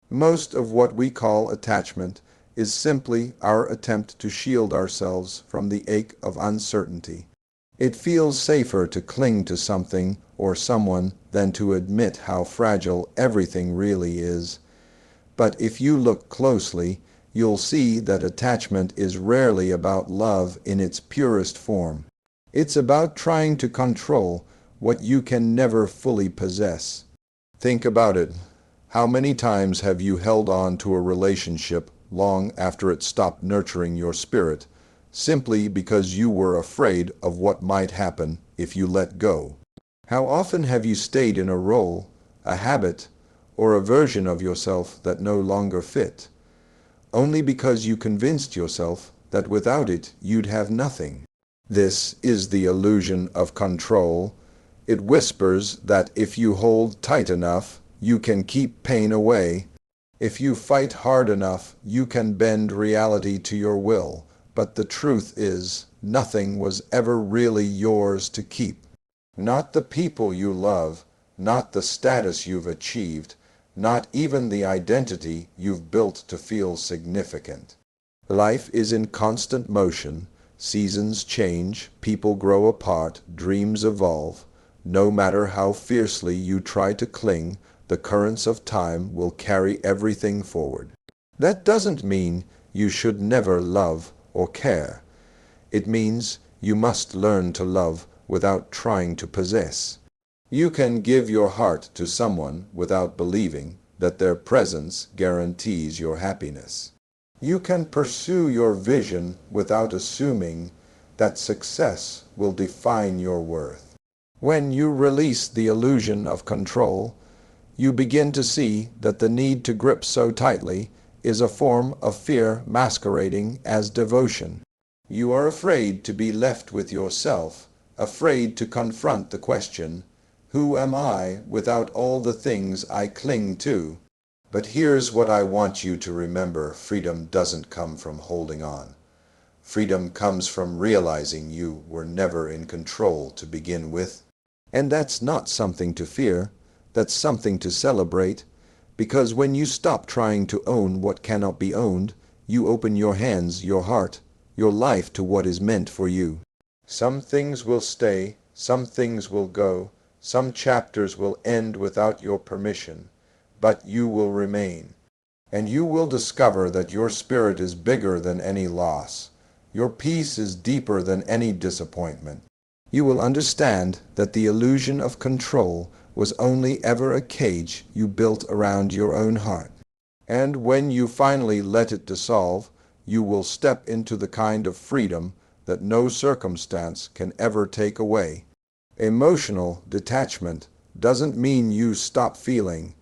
Most of what we call attachment is simply our attempt to shield ourselves from the ache of uncertainty. It feels safer to cling to something or someone than to admit how fragile everything really is. But if you look closely, you'll see that attachment is rarely about love in its purest form. It's about trying to control what you can never fully possess. Think about it. How many times have you held on to a relationship long after it stopped nurturing your spirit, simply because you were afraid of what might happen if you let go? How often have you stayed in a role, a habit, or a version of yourself that no longer fit, only because you convinced yourself that without it you'd have nothing? This is the illusion of control. It whispers that if you hold tight enough, you can keep pain away. If you fight hard enough, you can bend reality to your will. But the truth is, nothing was ever really yours to keep. Not the people you love, not the status you've achieved, not even the identity you've built to feel significant. Life is in constant motion. Seasons change, people grow apart, dreams evolve. No matter how fiercely you try to cling, the currents of time will carry everything forward. That doesn't mean you should never love or care. It means you must learn to love without trying to possess. You can give your heart to someone without believing that their presence guarantees your happiness. You can pursue your vision without assuming that success will define your worth. When you release the illusion of control, you begin to see that the need to grip so tightly is a form of fear masquerading as devotion. You are afraid to be left with yourself, afraid to confront the question, who am I without all the things I cling to? But here's what I want you to remember. Freedom doesn't come from holding on. Freedom comes from realizing you were never in control to begin with. And that's not something to fear. That's something to celebrate, because when you stop trying to own what cannot be owned, you open your hands, your heart, your life to what is meant for you. Some things will stay, some things will go, some chapters will end without your permission, but you will remain. And you will discover that your spirit is bigger than any loss. Your peace is deeper than any disappointment. You will understand that the illusion of control was only ever a cage you built around your own heart. And when you finally let it dissolve, you will step into the kind of freedom that no circumstance can ever take away. Emotional detachment doesn't mean you stop feeling.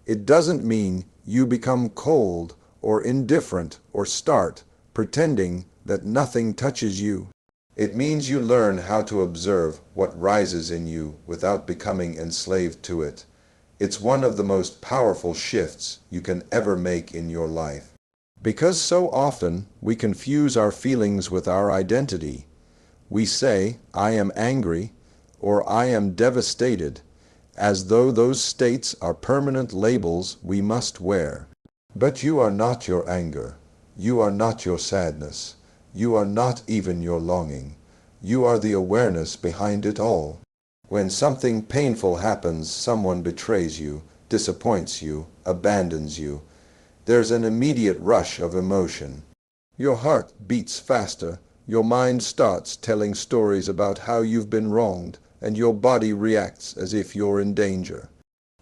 It doesn't mean you become cold or indifferent or start pretending that nothing touches you. It means you learn how to observe what rises in you without becoming enslaved to it. It's one of the most powerful shifts you can ever make in your life. Because so often we confuse our feelings with our identity. We say, I am angry, or I am devastated, as though those states are permanent labels we must wear. But you are not your anger. You are not your sadness. You are not even your longing. You are the awareness behind it all. When something painful happens, someone betrays you, disappoints you, abandons you, there's an immediate rush of emotion. Your heart beats faster, your mind starts telling stories about how you've been wronged, and your body reacts as if you're in danger.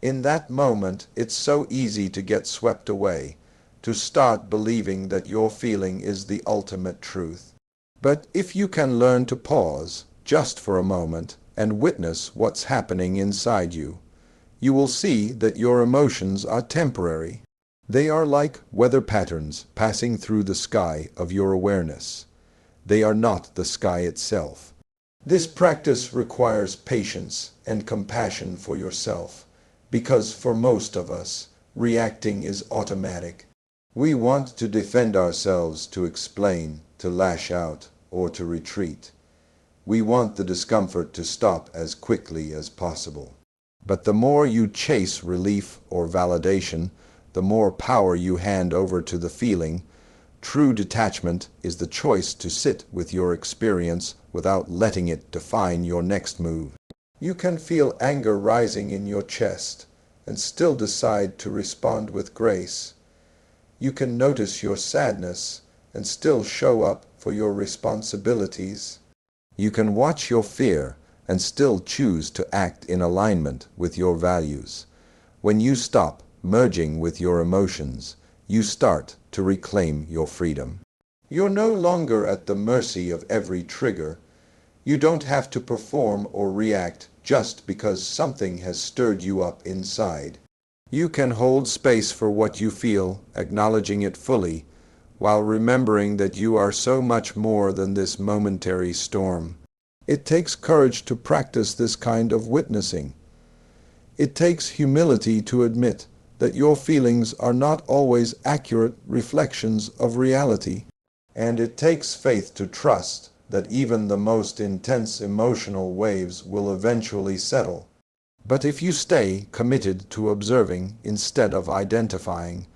In that moment, it's so easy to get swept away, to start believing that your feeling is the ultimate truth. But if you can learn to pause, just for a moment, and witness what's happening inside you, you will see that your emotions are temporary. They are like weather patterns passing through the sky of your awareness. They are not the sky itself. This practice requires patience and compassion for yourself, because for most of us, reacting is automatic. We want to defend ourselves, to explain, to lash out, or to retreat. We want the discomfort to stop as quickly as possible. But the more you chase relief or validation, the more power you hand over to the feeling. True detachment is the choice to sit with your experience without letting it define your next move. You can feel anger rising in your chest and still decide to respond with grace. You can notice your sadness and still show up for your responsibilities. You can watch your fear and still choose to act in alignment with your values. When you stop merging with your emotions, you start to reclaim your freedom. You're no longer at the mercy of every trigger. You don't have to perform or react just because something has stirred you up inside. You can hold space for what you feel, acknowledging it fully, while remembering that you are so much more than this momentary storm. It takes courage to practice this kind of witnessing. It takes humility to admit that your feelings are not always accurate reflections of reality. And it takes faith to trust that even the most intense emotional waves will eventually settle. But if you stay committed to observing instead of identifying,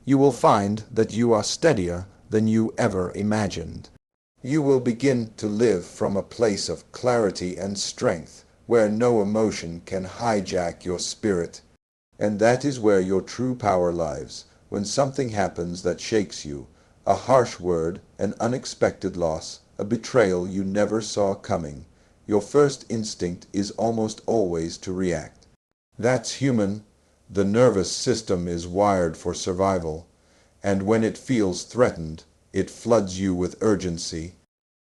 you will find that you are steadier than you ever imagined. You will begin to live from a place of clarity and strength, where no emotion can hijack your spirit. And that is where your true power lies. When something happens that shakes you, a harsh word, an unexpected loss, a betrayal you never saw coming, your first instinct is almost always to react. That's human. The nervous system is wired for survival, and when it feels threatened, it floods you with urgency.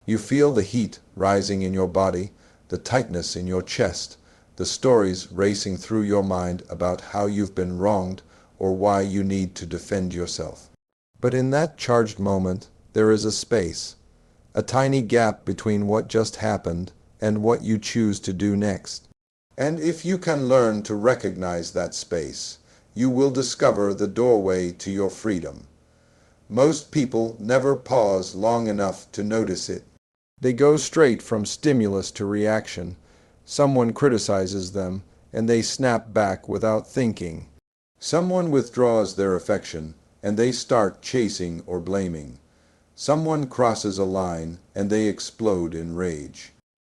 You feel the heat rising in your body, the tightness in your chest, the stories racing through your mind about how you've been wronged or why you need to defend yourself. But in that charged moment, there is a space, a tiny gap between what just happened and what you choose to do next. And if you can learn to recognize that space, you will discover the doorway to your freedom. Most people never pause long enough to notice it. They go straight from stimulus to reaction. Someone criticizes them, and they snap back without thinking. Someone withdraws their affection, and they start chasing or blaming. Someone crosses a line, and they explode in rage.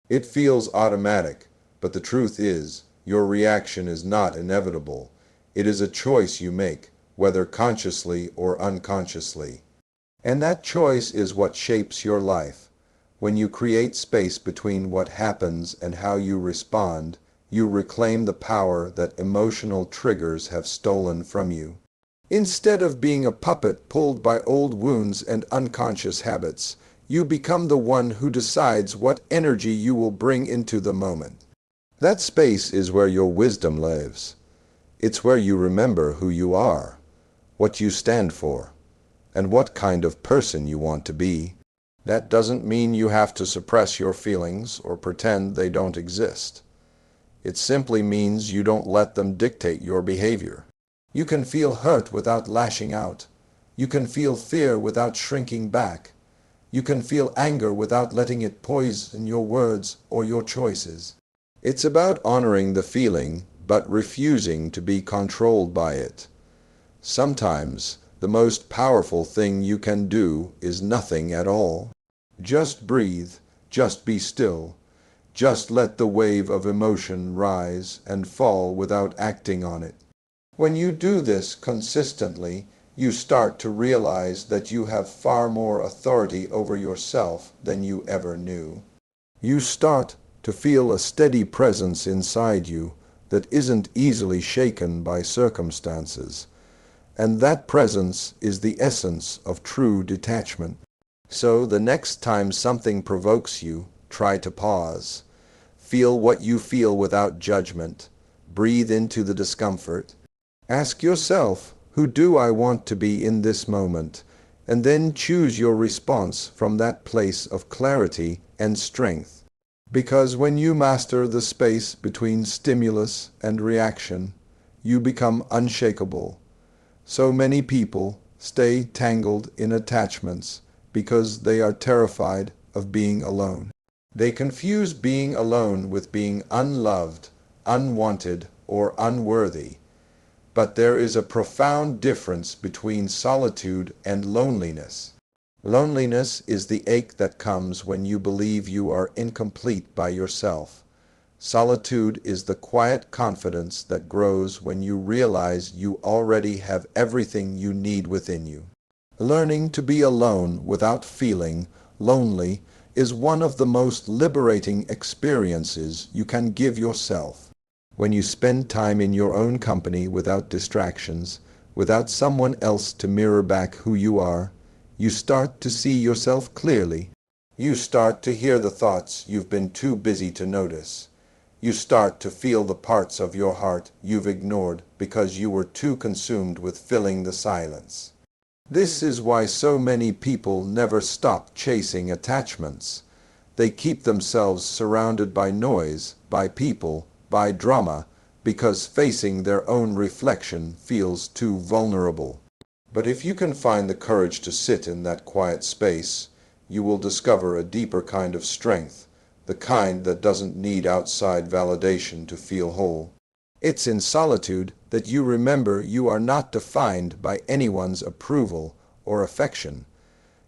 It feels automatic, but the truth is, your reaction is not inevitable. It is a choice you make, whether consciously or unconsciously. And that choice is what shapes your life. When you create space between what happens and how you respond, you reclaim the power that emotional triggers have stolen from you. Instead of being a puppet pulled by old wounds and unconscious habits, you become the one who decides what energy you will bring into the moment. That space is where your wisdom lives. It's where you remember who you are, what you stand for, and what kind of person you want to be. That doesn't mean you have to suppress your feelings or pretend they don't exist. It simply means you don't let them dictate your behavior. You can feel hurt without lashing out. You can feel fear without shrinking back. You can feel anger without letting it poison your words or your choices. It's about honoring the feeling, but refusing to be controlled by it. Sometimes the most powerful thing you can do is nothing at all. Just breathe, just be still, just let the wave of emotion rise and fall without acting on it. When you do this consistently, you start to realize that you have far more authority over yourself than you ever knew. You start to feel a steady presence inside you that isn't easily shaken by circumstances. And that presence is the essence of true detachment. So the next time something provokes you, try to pause. Feel what you feel without judgment. Breathe into the discomfort. Ask yourself, who do I want to be in this moment? And then choose your response from that place of clarity and strength. Because when you master the space between stimulus and reaction, you become unshakable. So many people stay tangled in attachments because they are terrified of being alone. They confuse being alone with being unloved, unwanted, or unworthy. But there is a profound difference between solitude and loneliness. Loneliness is the ache that comes when you believe you are incomplete by yourself. Solitude is the quiet confidence that grows when you realize you already have everything you need within you. Learning to be alone without feeling lonely is one of the most liberating experiences you can give yourself. When you spend time in your own company without distractions, without someone else to mirror back who you are, you start to see yourself clearly. You start to hear the thoughts you've been too busy to notice. You start to feel the parts of your heart you've ignored because you were too consumed with filling the silence. This is why so many people never stop chasing attachments. They keep themselves surrounded by noise, by people, by drama, because facing their own reflection feels too vulnerable. But if you can find the courage to sit in that quiet space, you will discover a deeper kind of strength, the kind that doesn't need outside validation to feel whole. It's in solitude that you remember you are not defined by anyone's approval or affection.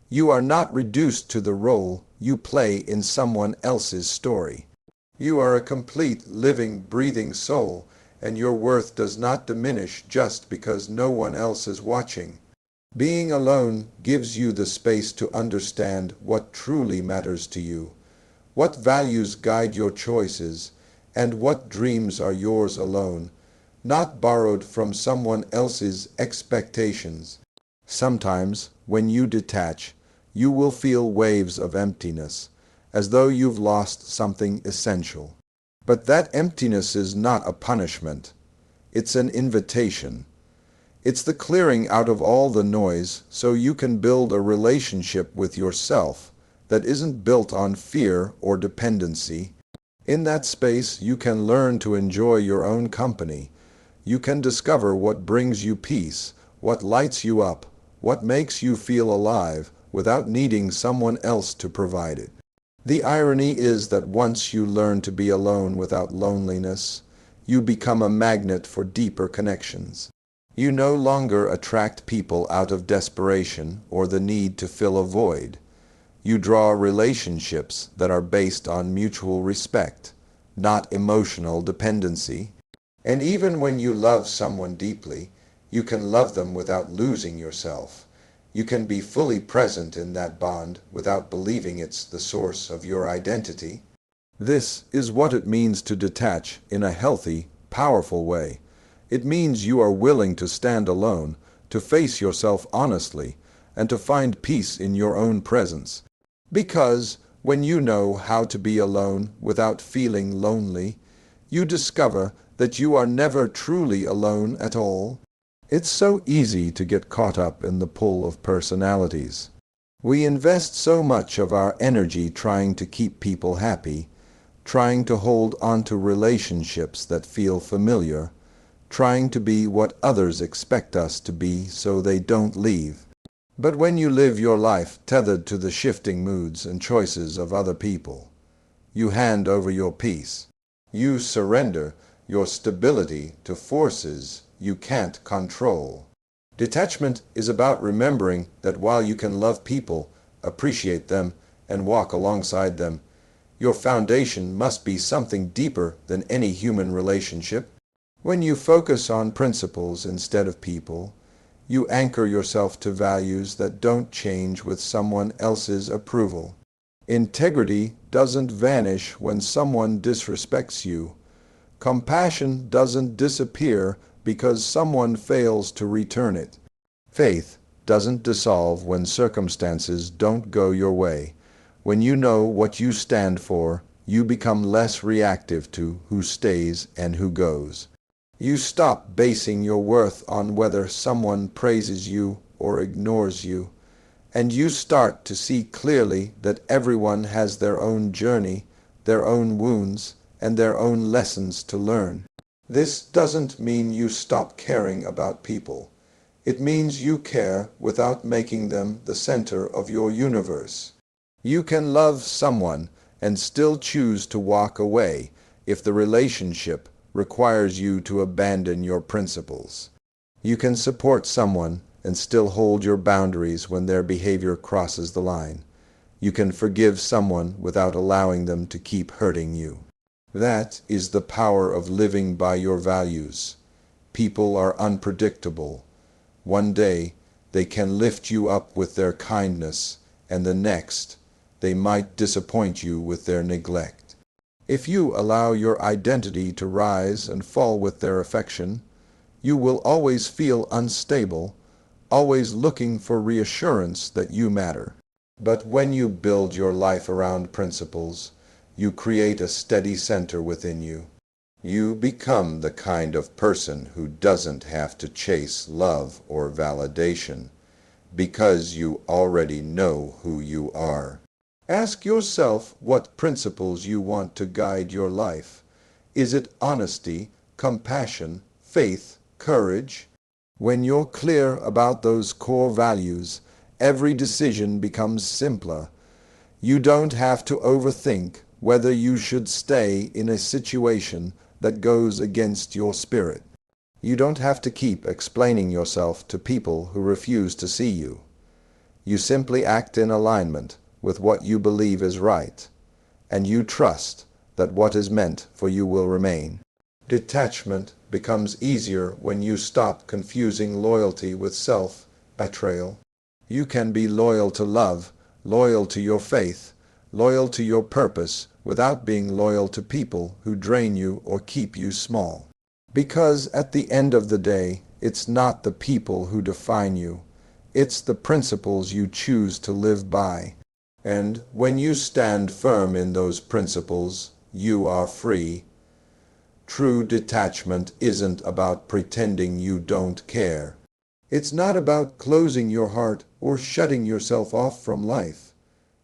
You are not reduced to the role you play in someone else's story. You are a complete, living, breathing soul, and your worth does not diminish just because no one else is watching. Being alone gives you the space to understand what truly matters to you, what values guide your choices, and what dreams are yours alone, not borrowed from someone else's expectations. Sometimes, when you detach, you will feel waves of emptiness, as though you've lost something essential. But that emptiness is not a punishment. It's an invitation. It's the clearing out of all the noise so you can build a relationship with yourself that isn't built on fear or dependency. In that space, you can learn to enjoy your own company. You can discover what brings you peace, what lights you up, what makes you feel alive, without needing someone else to provide it. The irony is that once you learn to be alone without loneliness, you become a magnet for deeper connections. You no longer attract people out of desperation or the need to fill a void. You draw relationships that are based on mutual respect, not emotional dependency. And even when you love someone deeply, you can love them without losing yourself. You can be fully present in that bond without believing it's the source of your identity. This is what it means to detach in a healthy, powerful way. It means you are willing to stand alone, to face yourself honestly, and to find peace in your own presence. Because when you know how to be alone without feeling lonely, you discover that you are never truly alone at all. It's so easy to get caught up in the pull of personalities. We invest so much of our energy trying to keep people happy, trying to hold onto relationships that feel familiar, trying to be what others expect us to be so they don't leave. But when you live your life tethered to the shifting moods and choices of other people, you hand over your peace. You surrender your stability to forces you can't control. Detachment is about remembering that while you can love people, appreciate them, and walk alongside them, your foundation must be something deeper than any human relationship. When you focus on principles instead of people, you anchor yourself to values that don't change with someone else's approval. Integrity doesn't vanish when someone disrespects you. Compassion doesn't disappear because someone fails to return it. Faith doesn't dissolve when circumstances don't go your way. When you know what you stand for, you become less reactive to who stays and who goes. You stop basing your worth on whether someone praises you or ignores you, and you start to see clearly that everyone has their own journey, their own wounds, and their own lessons to learn. This doesn't mean you stop caring about people. It means you care without making them the center of your universe. You can love someone and still choose to walk away if the relationship requires you to abandon your principles. You can support someone and still hold your boundaries when their behavior crosses the line. You can forgive someone without allowing them to keep hurting you. That is the power of living by your values. People are unpredictable. One day, they can lift you up with their kindness, and the next, they might disappoint you with their neglect. If you allow your identity to rise and fall with their affection, you will always feel unstable, always looking for reassurance that you matter. But when you build your life around principles, you create a steady center within you. You become the kind of person who doesn't have to chase love or validation, because you already know who you are. Ask yourself what principles you want to guide your life. Is it honesty, compassion, faith, courage? When you're clear about those core values, every decision becomes simpler. You don't have to overthink whether you should stay in a situation that goes against your spirit. You don't have to keep explaining yourself to people who refuse to see you. You simply act in alignment with what you believe is right, and you trust that what is meant for you will remain. Detachment becomes easier when you stop confusing loyalty with self-betrayal. You can be loyal to love, loyal to your faith, loyal to your purpose, without being loyal to people who drain you or keep you small. Because at the end of the day, it's not the people who define you. It's the principles you choose to live by. And when you stand firm in those principles, you are free. True detachment isn't about pretending you don't care. It's not about closing your heart or shutting yourself off from life.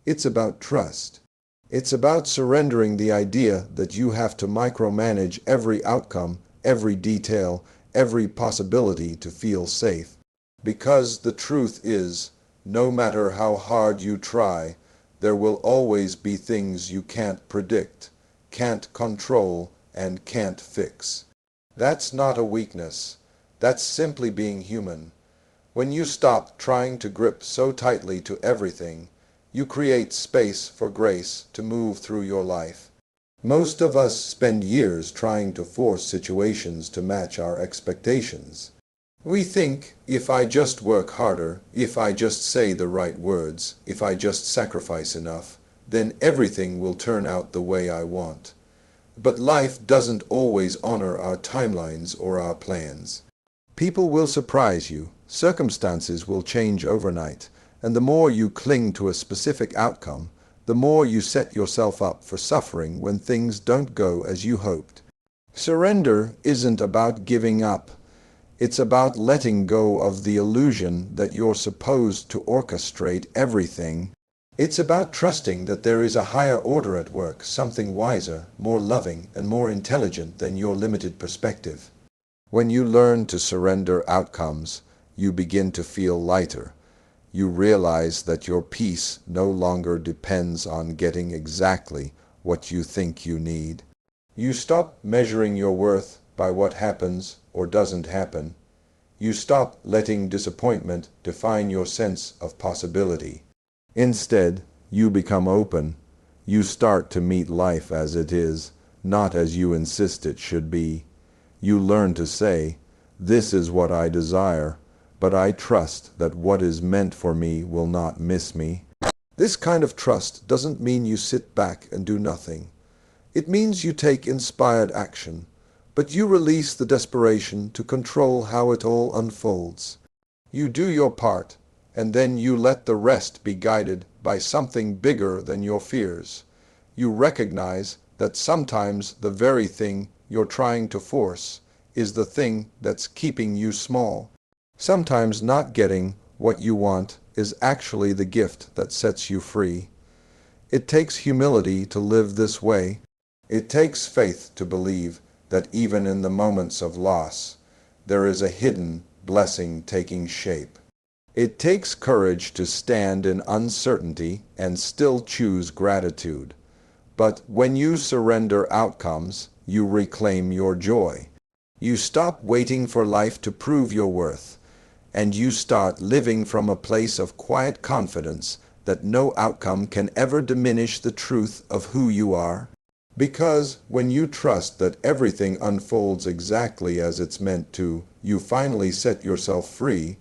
It's about trust. It's about surrendering the idea that you have to micromanage every outcome, every detail, every possibility to feel safe. Because the truth is, no matter how hard you try, there will always be things you can't predict, can't control, and can't fix. That's not a weakness. That's simply being human. When you stop trying to grip so tightly to everything, you create space for grace to move through your life. Most of us spend years trying to force situations to match our expectations. We think, if I just work harder, if I just say the right words, if I just sacrifice enough, then everything will turn out the way I want. But life doesn't always honor our timelines or our plans. People will surprise you, circumstances will change overnight, and the more you cling to a specific outcome, the more you set yourself up for suffering when things don't go as you hoped. Surrender isn't about giving up. It's about letting go of the illusion that you're supposed to orchestrate everything. It's about trusting that there is a higher order at work, something wiser, more loving, and more intelligent than your limited perspective. When you learn to surrender outcomes, you begin to feel lighter. You realize that your peace no longer depends on getting exactly what you think you need. You stop measuring your worth by what happens or doesn't happen. You stop letting disappointment define your sense of possibility. Instead, you become open. You start to meet life as it is, not as you insist it should be. You learn to say, "This is what I desire, but I trust that what is meant for me will not miss me." This kind of trust doesn't mean you sit back and do nothing. It means you take inspired action, but you release the desperation to control how it all unfolds. You do your part, and then you let the rest be guided by something bigger than your fears. You recognize that sometimes the very thing you're trying to force is the thing that's keeping you small. Sometimes not getting what you want is actually the gift that sets you free. It takes humility to live this way. It takes faith to believe that even in the moments of loss, there is a hidden blessing taking shape. It takes courage to stand in uncertainty and still choose gratitude. But when you surrender outcomes, you reclaim your joy. You stop waiting for life to prove your worth, and you start living from a place of quiet confidence that no outcome can ever diminish the truth of who you are. Because when you trust that everything unfolds exactly as it's meant to, you finally set yourself free